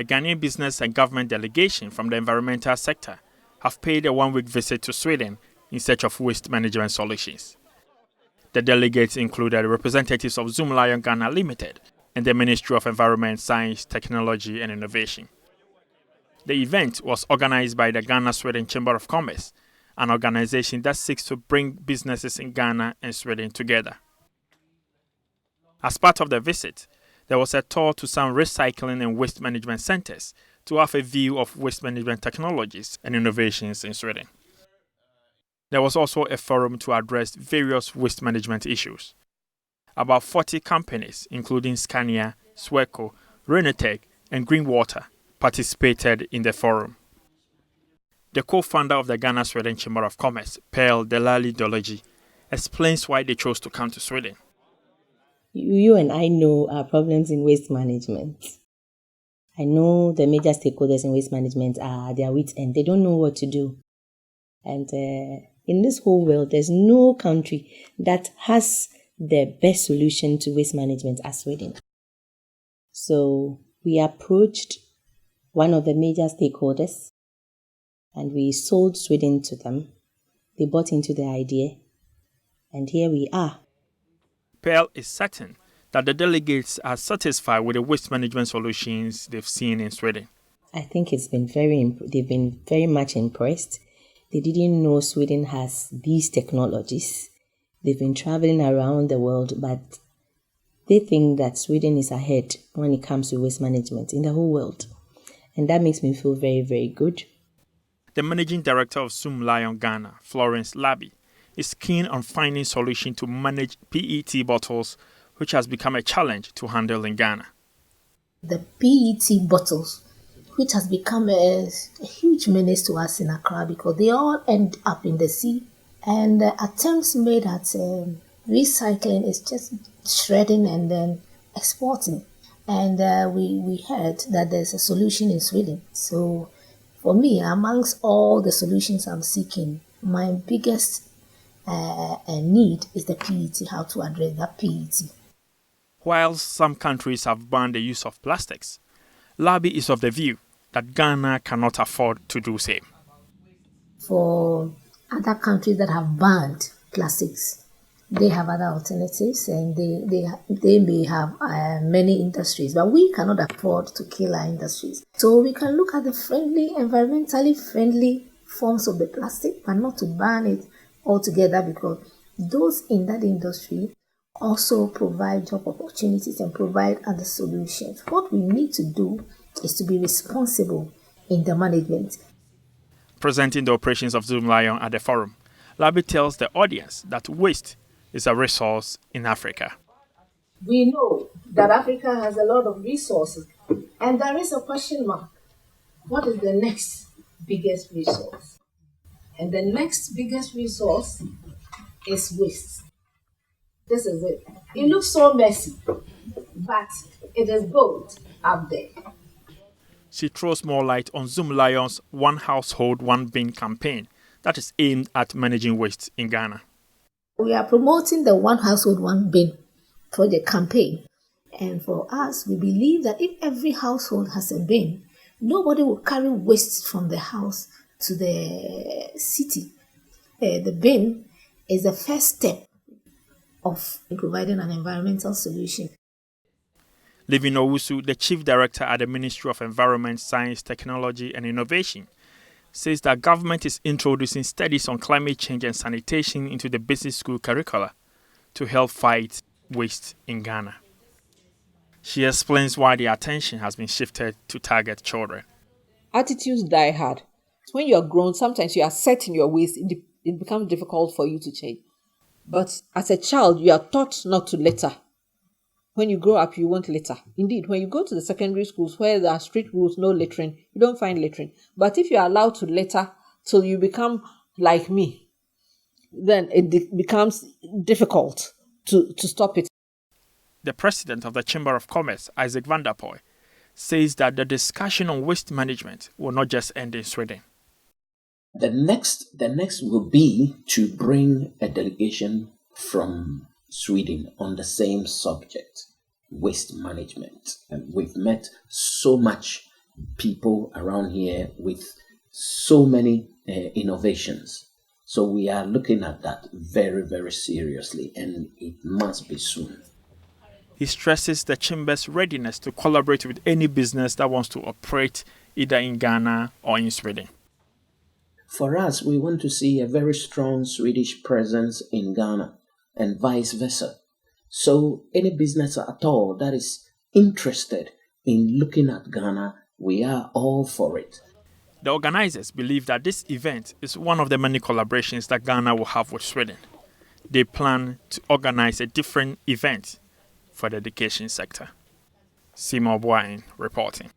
a Ghanaian business and government delegation from the environmental sector have paid a one-week visit to Sweden in search of waste management solutions. The delegates included representatives of Zoomlion Ghana Ltd and the Ministry of Environment, Science, Technology and Innovation. The event was organized by the Ghana-Sweden Chamber of Commerce, an organization that seeks to bring businesses in Ghana and Sweden together. As part of the visit, there was a tour to some recycling and waste management centers to have a view of waste management technologies and innovations in Sweden. There was also a forum to address various waste management issues. About 40 companies, including Scania, Sweco, Renatec, and Greenwater, participated in the forum. The co-founder of the Ghana-Sweden Chamber of Commerce, Pearl Delali Dology, explains why they chose to come to Sweden. You and I know our problems in waste management. I know the major stakeholders in waste management are their wits end. They don't know what to do. And in this whole world, there's no country that has the best solution to waste management as Sweden. So we approached one of the major stakeholders and we sold Sweden to them. They bought into the idea and here we are. Pearl is certain that the delegates are satisfied with the waste management solutions they've seen in Sweden. I think they've been very much impressed. They didn't know Sweden has these technologies. They've been traveling around the world, but they think that Sweden is ahead when it comes to waste management in the whole world. And that makes me feel very, very good. The managing director of Zoomlion Ghana, Florence Labi, is keen on finding solutions to manage PET bottles, which has become a challenge to handle in Ghana. The PET bottles, which has become a huge menace to us in Accra because they all end up in the sea. And attempts made at recycling is just shredding and then exporting. And we heard that there's a solution in Sweden. So for me, amongst all the solutions I'm seeking, my biggest need is the PET, how to address that PET. While some countries have banned the use of plastics, Labi is of the view that Ghana cannot afford to do so. For other countries that have banned plastics, they have other alternatives and they may have many industries, but we cannot afford to kill our industries. So we can look at the environmentally friendly forms of the plastic, but not to ban it altogether because those in that industry also provide job opportunities and provide other solutions. What we need to do is to be responsible in the management. Presenting the operations of Zoomlion at the forum, Labi tells the audience that waste is a resource in Africa. We know that Africa has a lot of resources, and there is a question mark. What is the next biggest resource? And the next biggest resource is waste. This is it. It looks so messy, but it is gold up there. She throws more light on Zoomlion's One Household, One Bin campaign that is aimed at managing waste in Ghana. We are promoting the One Household, One Bin project campaign. And for us, we believe that if every household has a bin, nobody will carry waste from the house to the city. The bin is the first step of providing an environmental solution. Living Owusu, the Chief Director at the Ministry of Environment, Science, Technology and Innovation, says that government is introducing studies on climate change and sanitation into the basic school curricula to help fight waste in Ghana. She explains why the attention has been shifted to target children. Attitudes die hard. When you are grown, sometimes you are set in your ways. It becomes difficult for you to change. But as a child, you are taught not to litter. When you grow up, you won't litter. Indeed, when you go to the secondary schools where there are strict rules, no littering, you don't find littering. But if you are allowed to litter till you become like me, then it becomes difficult to stop it. The president of the Chamber of Commerce, Isaac van der Poy, says that the discussion on waste management will not just end in Sweden. The next will be to bring a delegation from Sweden on the same subject, waste management. And we've met so much people around here with so many innovations. So we are looking at that very, very seriously, and it must be soon. He stresses the Chamber's readiness to collaborate with any business that wants to operate either in Ghana or in Sweden. For us, we want to see a very strong Swedish presence in Ghana and vice versa. So any business at all that is interested in looking at Ghana, we are all for it. The organizers believe that this event is one of the many collaborations that Ghana will have with Sweden. They plan to organize a different event for the education sector. Seymour Boyne reporting.